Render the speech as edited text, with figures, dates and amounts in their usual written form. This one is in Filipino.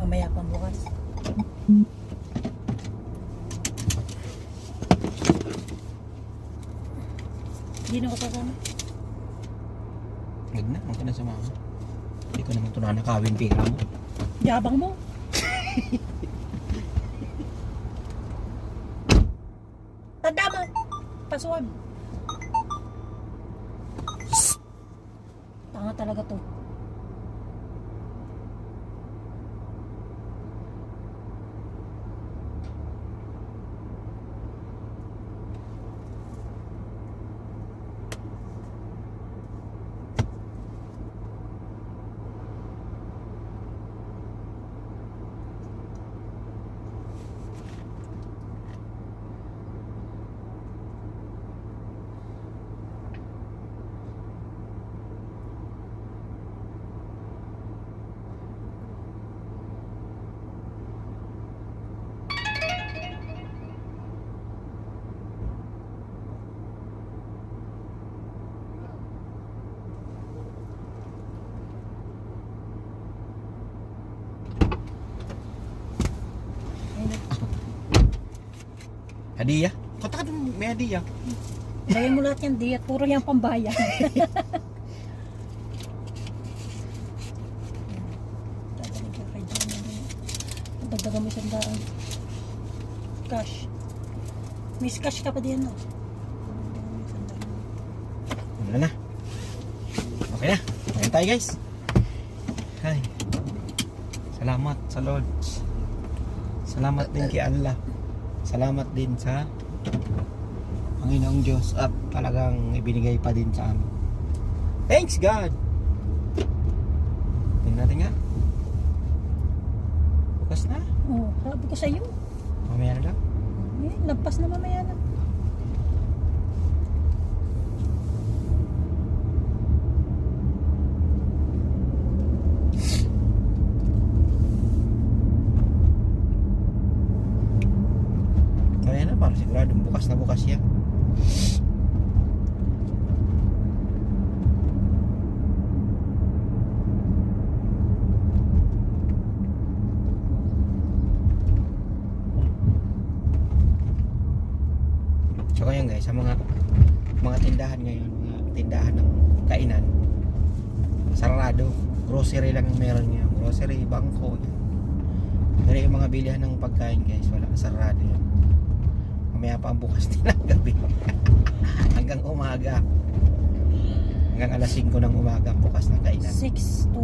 Mamaya pang bukas. Hindi na ko kasama. Huwag na, huwag ka na sumama. Hindi ko naman ito nanakawin pera mo. Yabang mo. Tanda mo. Pasuwag. Tanga talaga to. Hadiah? Kata ka dun, may hadiah. Lagay mo lahat yan, diet. Puro yan pambayan. Dagdagan mo isang daan. Cash. Miss cash ka pa din, no? Wala na. Okay na. Ayan tayo guys. Ay. Salamat sa Lord. Salamat din kay Allah. Salamat din sa Panginoong Diyos at talagang ibinigay pa din sa amin. Thanks God! Tingnan natin nga. Bukas na. Oo, sabi ko sa iyo. Mamaya na lang. Eh, lampas na mamaya na. Mamaya na, parang siguradong bukas na bukas yan. So ngayon guys, sa mga tindahan ngayon, mga tindahan ng kainan, sarado. Grocery lang ang meron ngayon. Grocery, bangko. Pero yung mga bilihan ng pagkain guys, wala, sarado yan. Mamaya pa ang bukas nilang gabi. Hanggang umaga. Hanggang alas 5 ng umaga bukas ng kainan. 6 to